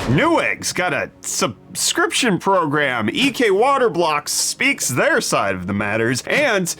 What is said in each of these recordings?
Newegg's got a subscription program. EK Waterblocks speaks their side of the matters, and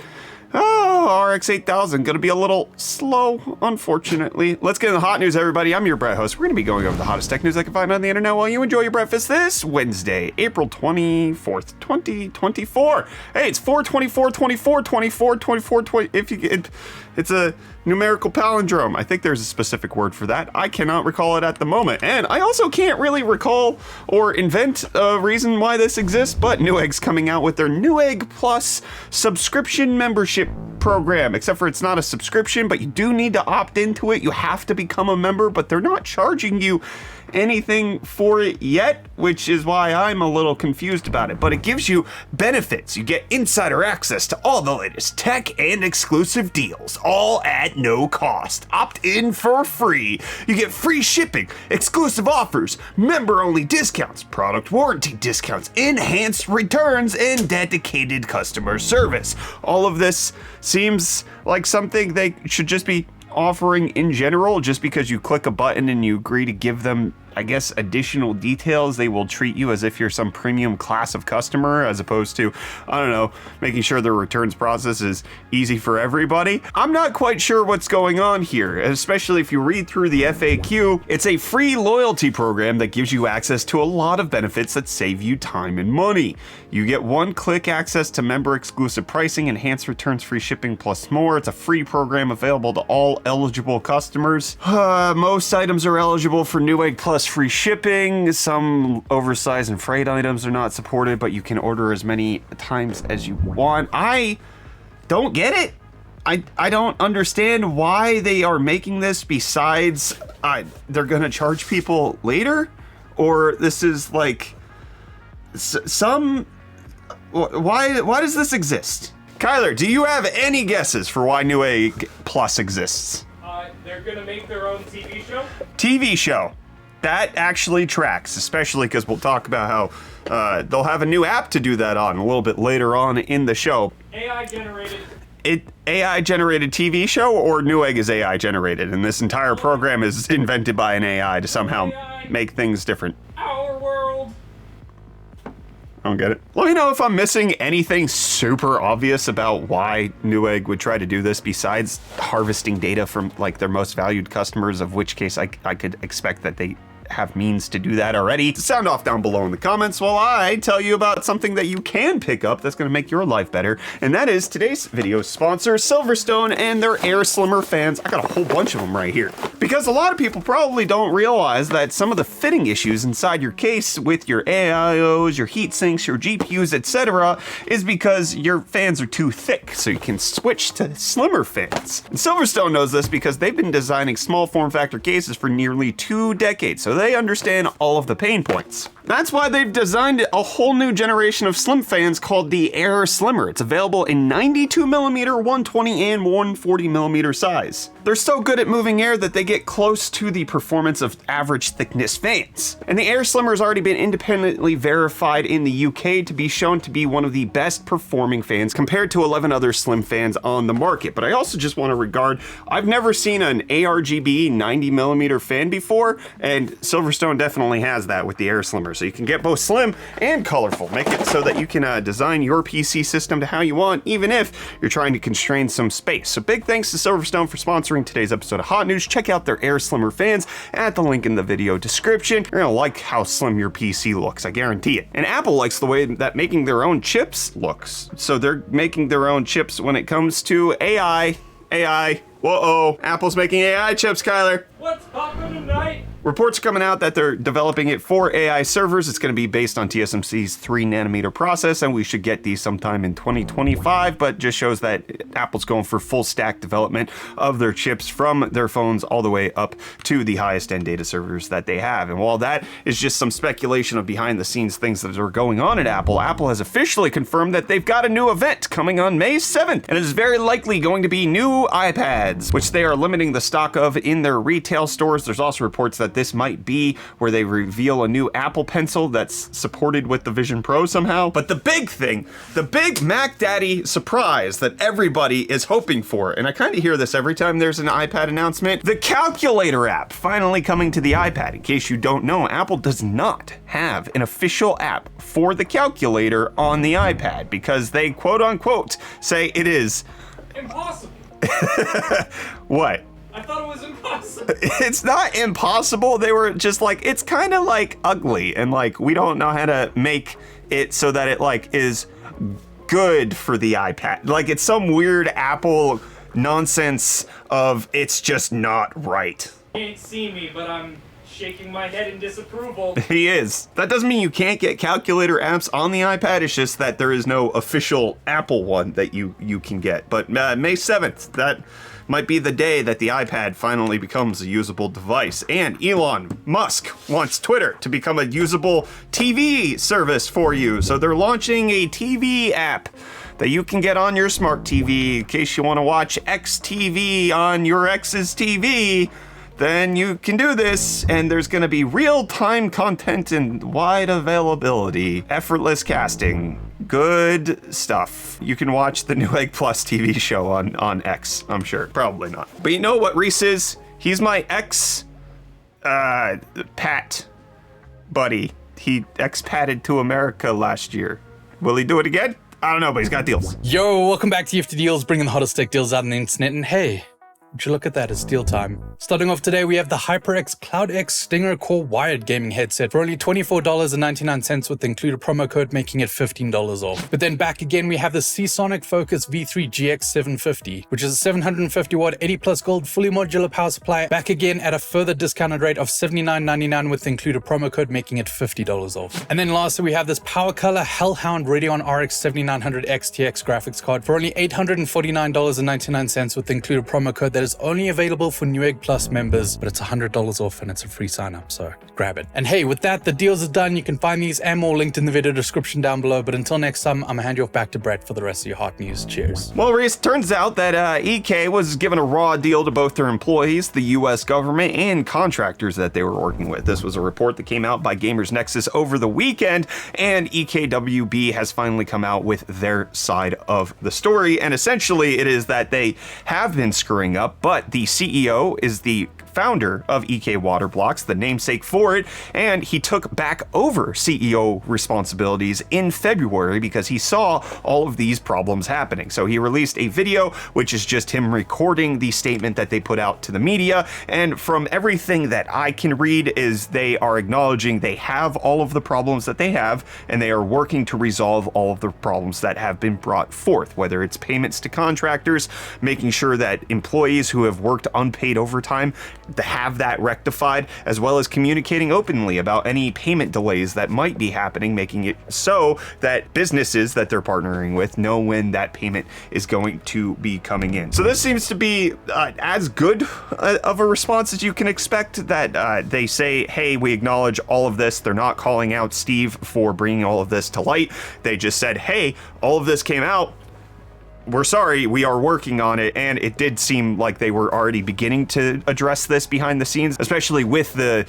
RX 8000 gonna be a little slow, unfortunately. Let's get in the hot news, everybody. I'm your Brett host. We're gonna be going over the hottest tech news I can find on the internet while you enjoy your breakfast this Wednesday, April 24th, 2024. Hey, it's 4/24/24/24/24. It's a numerical palindrome. I think there's a specific word for that. I cannot recall it at the moment. And I also can't really recall or invent a reason why this exists, but Newegg's coming out with their Newegg Plus subscription membership program, except for it's not a subscription, but you do need to opt into it. You have to become a member, but they're not charging you anything for it yet, which is why I'm a little confused about it. But it gives you benefits. You get insider access to all the latest tech and exclusive deals, all at no cost. Opt in for free. You get free shipping, exclusive offers, member-only discounts, product warranty discounts, enhanced returns, and dedicated customer service. All of this seems like something they should just be offering in general. Just because you click a button and you agree to give them, I guess, additional details, they will treat you as if you're some premium class of customer, as opposed to, I don't know, making sure the returns process is easy for everybody. I'm not quite sure what's going on here, especially if you read through the FAQ. It's a free loyalty program that gives you access to a lot of benefits that save you time and money. You get one-click access to member-exclusive pricing, enhanced returns, free shipping, plus more. It's a free program available to all eligible customers. Most items are eligible for Newegg Plus free shipping. Some oversized and freight items are not supported, but you can order as many times as you want. I don't get it. I don't understand why they are making this, besides they're gonna charge people later, or this is like why does this exist? Kyler, do you have any guesses for why Newegg Plus exists? They're gonna make their own TV show? TV show. That actually tracks, especially because we'll talk about how they'll have a new app to do that on a little bit later on in the show. AI generated TV show, or Newegg is AI generated, and this entire program is invented by an AI to somehow make things different. Our world. I don't get it. Let me know if I'm missing anything super obvious about why Newegg would try to do this, besides harvesting data from like their most valued customers, of which case I could expect that they have means to do that already. Sound off down below in the comments while I tell you about something that you can pick up that's going to make your life better, and that is today's video sponsor, Silverstone, and their Air Slimmer fans. I got a whole bunch of them right here, because a lot of people probably don't realize that some of the fitting issues inside your case with your AIOs, your heat sinks, your GPUs, etc., is because your fans are too thick, so you can switch to slimmer fans. And Silverstone knows this because they've been designing small form factor cases for nearly 2 decades, so they understand all of the pain points. That's why they've designed a whole new generation of slim fans called the Air Slimmer. It's available in 92mm, 120, and 140mm size. They're so good at moving air that they get close to the performance of average thickness fans. And the Air Slimmer has already been independently verified in the UK to be shown to be one of the best performing fans compared to 11 other slim fans on the market. But I also just want to regard, I've never seen an ARGB 90mm fan before, and Silverstone definitely has that with the Air Slimmer. So you can get both slim and colorful. Make it so that you can design your PC system to how you want, even if you're trying to constrain some space. So big thanks to Silverstone for sponsoring today's episode of Hot News. Check out their Air Slimmer fans at the link in the video description. You're gonna like how slim your PC looks, I guarantee it. And Apple likes the way that making their own chips looks. So they're making their own chips when it comes to AI. Whoa-oh, Apple's making AI chips, Kyler. What's poppin' tonight? Reports are coming out that they're developing it for AI servers. It's going to be based on TSMC's 3nm process, and we should get these sometime in 2025, but just shows that Apple's going for full stack development of their chips from their phones all the way up to the highest end data servers that they have. And while that is just some speculation of behind the scenes things that are going on at Apple, Apple has officially confirmed that they've got a new event coming on May 7th, and it is very likely going to be new iPads, which they are limiting the stock of in their retail stores. There's also reports that that this might be where they reveal a new Apple Pencil that's supported with the Vision Pro somehow. But the big thing, the big Mac Daddy surprise that everybody is hoping for, and I kind of hear this every time there's an iPad announcement, the Calculator app finally coming to the iPad. In case you don't know, Apple does not have an official app for the calculator on the iPad because they quote unquote say it is Impossible. what? I thought it was impossible. It's not impossible. They were just like, it's kind of like ugly and like we don't know how to make it so that it like is good for the iPad. Like it's some weird Apple nonsense of it's just not right. You can't see me, but I'm shaking my head in disapproval. He is. That doesn't mean you can't get calculator apps on the iPad. It's just that there is no official Apple one that you can get. But May 7th, that might be the day that the iPad finally becomes a usable device. And Elon Musk wants Twitter to become a usable TV service for you. So they're launching a TV app that you can get on your smart TV in case you want to watch XTV on your X's TV. Then you can do this, and there's gonna be real-time content and wide availability, effortless casting, good stuff. You can watch the Newegg Plus TV show on X, I'm sure. Probably not. But you know what Reece is? He's my pat buddy. He expatted to America last year. Will he do it again? I don't know, but he's got deals. Yo, welcome back to UFD Deals, bringing the hottest tech deals out on the internet, and hey, would you look at that, it's deal time. Starting off today, we have the HyperX CloudX Stinger Core wired gaming headset for only $24.99 with the included promo code, making it $15 off. But then back again, we have the Seasonic Focus V3 GX 750, which is a 750 watt, 80 plus gold, fully modular power supply, back again at a further discounted rate of $79.99 with the included promo code, making it $50 off. And then lastly, we have this Power Color Hellhound Radeon RX 7900 XTX graphics card for only $849.99 with the included promo code that is only available for Newegg Plus members, but it's $100 off and it's a free sign up, so grab it. And hey, with that, the deals are done. You can find these and more linked in the video description down below, but until next time, I'm gonna hand you off back to Brett for the rest of your hot news. Cheers. Well, Reece, turns out that EK was given a raw deal to both their employees, the US government, and contractors that they were working with. This was a report that came out by Gamers Nexus over the weekend, and EKWB has finally come out with their side of the story, and essentially it is that they have been screwing up, but the CEO is the founder of EK Water Blocks, the namesake for it, and he took back over CEO responsibilities in February because he saw all of these problems happening. So he released a video, which is just him recording the statement that they put out to the media, and from everything that I can read is they are acknowledging they have all of the problems that they have, and they are working to resolve all of the problems that have been brought forth, whether it's payments to contractors, making sure that employees who have worked unpaid overtime to have that rectified, as well as communicating openly about any payment delays that might be happening, making it so that businesses that they're partnering with know when that payment is going to be coming in. So this seems to be as good of a response as you can expect, that they say, hey, we acknowledge all of this. They're not calling out Steve for bringing all of this to light. They just said, hey, all of this came out. We're sorry, we are working on it, and it did seem like they were already beginning to address this behind the scenes, especially with the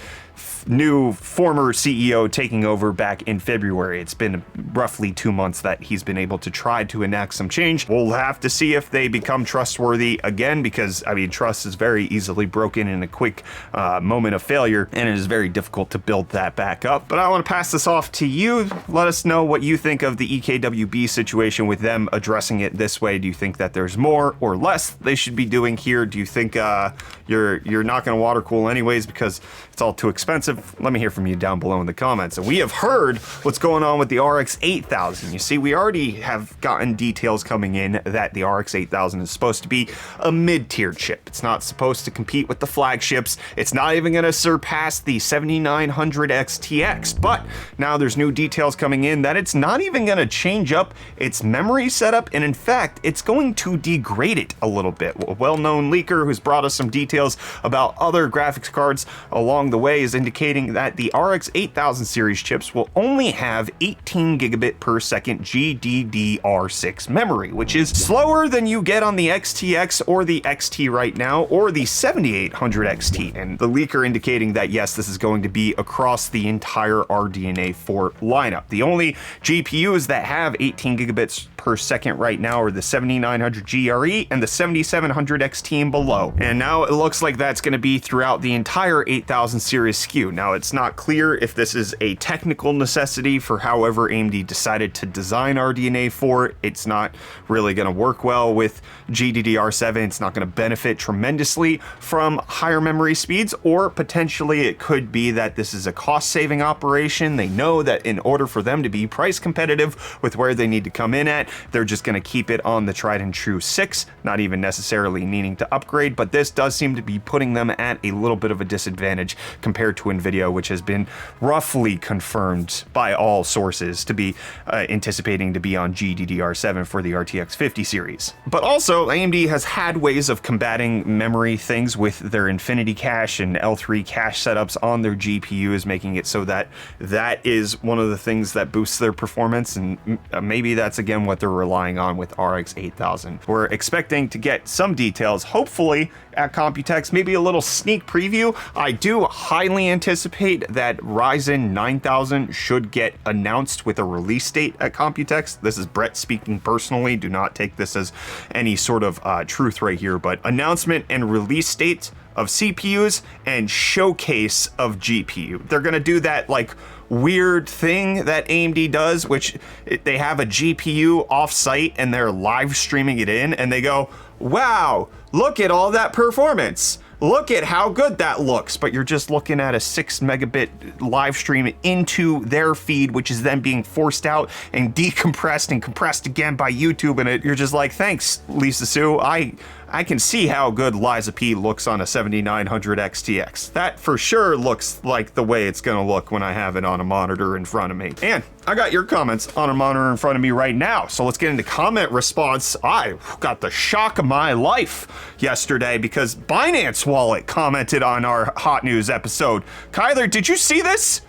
new former CEO taking over back in February. It's been roughly 2 months that he's been able to try to enact some change. We'll have to see if they become trustworthy again, because I mean, trust is very easily broken in a quick moment of failure, and it is very difficult to build that back up. But I want to pass this off to you. Let us know what you think of the EKWB situation with them addressing it this way. Do you think that there's more or less they should be doing here? Do you think you're not going to water cool anyways because it's all too expensive? Let me hear from you down below in the comments. And we have heard what's going on with the RX 8000. You see, we already have gotten details coming in that the RX 8000 is supposed to be a mid-tier chip. It's not supposed to compete with the flagships. It's not even going to surpass the 7900 XTX. But now there's new details coming in that it's not even going to change up its memory setup, and in fact, it's going to degrade it a little bit. A well-known leaker who's brought us some details about other graphics cards along the way is is indicating that the RX 8000 series chips will only have 18 gigabit per second GDDR6 memory, which is slower than you get on the XTX or the XT right now, or the 7800 XT. And the leaker indicating that yes, this is going to be across the entire RDNA 4 lineup. The only GPUs that have 18 gigabits per second right now are the 7900 GRE and the 7700 XT and below. And now it looks like that's going to be throughout the entire 8000 series SKU. Now, it's not clear if this is a technical necessity for however AMD decided to design RDNA 4. It's not really going to work well with GDDR7. It's not going to benefit tremendously from higher memory speeds, or potentially it could be that this is a cost-saving operation. They know that in order for them to be price competitive with where they need to come in at, they're just going to keep it on the tried and true 6, not even necessarily needing to upgrade. But this does seem to be putting them at a little bit of a disadvantage compared to NVIDIA, which has been roughly confirmed by all sources to be anticipating to be on GDDR7 for the RTX 50 series. But also, AMD has had ways of combating memory things with their Infinity Cache and L3 cache setups on their GPUs, making it so that that is one of the things that boosts their performance, and maybe that's again what they're relying on with RX 8000. We're expecting to get some details, hopefully, at Computex, maybe a little sneak preview. I do highly anticipate that Ryzen 9000 should get announced with a release date at Computex. This is Brett speaking personally. Do not take this as any sort of truth right here, but announcement and release date of CPUs and showcase of GPU. They're gonna do that like weird thing that AMD does, which they have a GPU off-site and they're live streaming it in, and they go, wow, look at all that performance. Look at how good that looks, but you're just looking at a 6 megabit live stream into their feed, which is then being forced out and decompressed and compressed again by YouTube, and you're just like, thanks, Lisa Sue. I can see how good Liza P looks on a 7900 XTX. That for sure looks like the way it's gonna look when I have it on a monitor in front of me. And I got your comments on a monitor in front of me right now, so let's get into comment response. I got the shock of my life yesterday because Binance Wallet commented on our Hot News episode. Kyler, did you see this?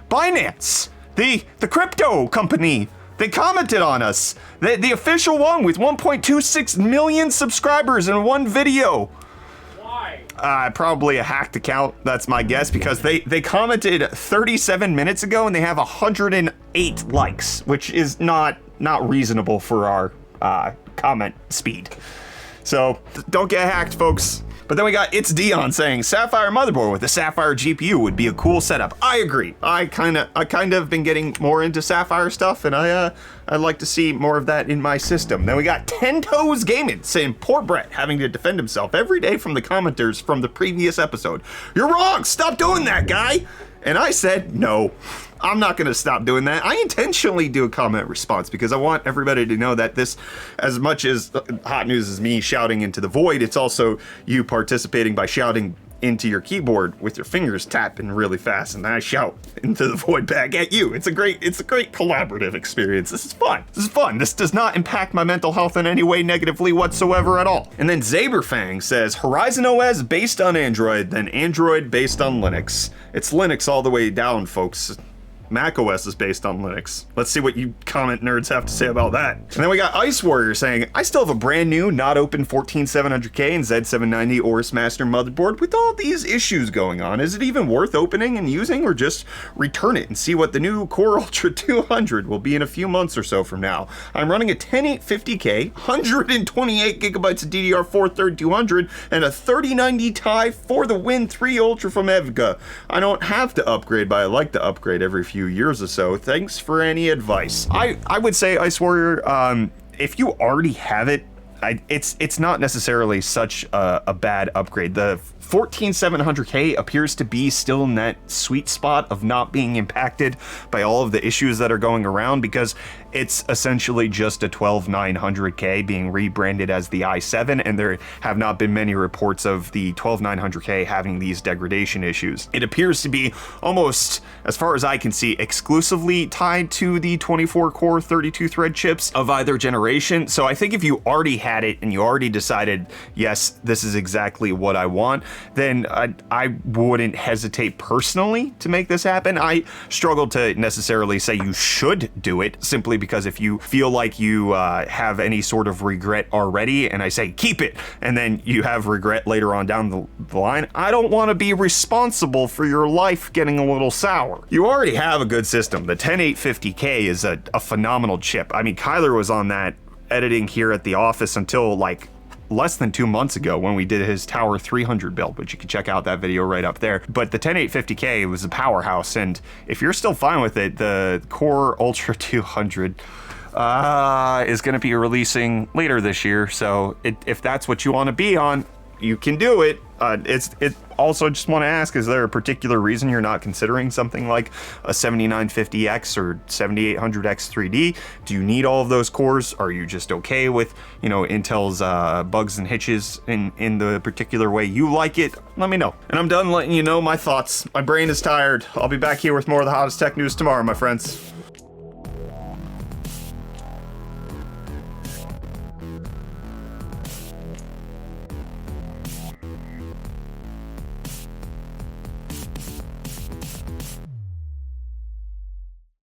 Binance, the crypto company, they commented on us. The official one with 1.26 million subscribers in one video. Why? Probably a hacked account, that's my guess, because they commented 37 minutes ago and they have 108 likes, which is not reasonable for our comment speed. So don't get hacked, folks. But then we got It's Dion saying Sapphire motherboard with a Sapphire GPU would be a cool setup. I agree. I kind of been getting more into Sapphire stuff, and I'd like to see more of that in my system. Then we got 10 Toes Gaming saying poor Brett having to defend himself every day from the commenters from the previous episode. You're wrong. Stop doing that, guy. And I said, no, I'm not going to stop doing that. I intentionally do a comment response because I want everybody to know that this, as much as Hot News is me shouting into the void, it's also you participating by shouting into your keyboard with your fingers tapping really fast, and then I shout into the void back at you. It's a great collaborative experience. This is fun. This does not impact my mental health in any way negatively whatsoever at all. And then Zaberfang says Horizon OS based on Android, then Android based on Linux. It's Linux all the way down, folks. Mac OS is based on Linux. Let's see what you comment nerds have to say about that. And then we got Ice Warrior saying, I still have a brand new, not open 14700K and Z790 Oris Master motherboard with all these issues going on. Is it even worth opening and using, or just return it and see what the new Core Ultra 200 will be in a few months or so from now? I'm running a 10850K, 128 gigabytes of DDR4 3200, and a 3090 Ti for the Win 3 Ultra from Evga. I don't have to upgrade, but I like to upgrade every few years or so. Thanks for any advice. I would say, Ice Warrior, if you already have it, it's not necessarily such a bad upgrade. The 14700K appears to be still in that sweet spot of not being impacted by all of the issues that are going around, because it's essentially just a 12900K being rebranded as the i7, and there have not been many reports of the 12900K having these degradation issues. It appears to be almost, as far as I can see, exclusively tied to the 24 core 32 thread chips of either generation. So I think if you already had it and you already decided, yes, this is exactly what I want, then I wouldn't hesitate personally to make this happen. I struggle to necessarily say you should do it, simply because if you feel like you have any sort of regret already, and I say keep it, and then you have regret later on down the line, I don't want to be responsible for your life getting a little sour. You already have a good system. The 10850K is a phenomenal chip. I mean, Kyler was on that editing here at the office until like less than 2 months ago when we did his Tower 300 build, which you can check out that video right up there. But the 10850K was a powerhouse, and if you're still fine with it, the Core Ultra 200 is going to be releasing later this year. So if that's what you want to be on, you can do it. It also just want to ask, is there a particular reason you're not considering something like a 7950X or 7800X 3D? Do you need all of those cores? Are you just okay with, Intel's bugs and hitches in the particular way you like it? Let me know. And I'm done letting you know my thoughts. My brain is tired. I'll be back here with more of the hottest tech news tomorrow, my friends.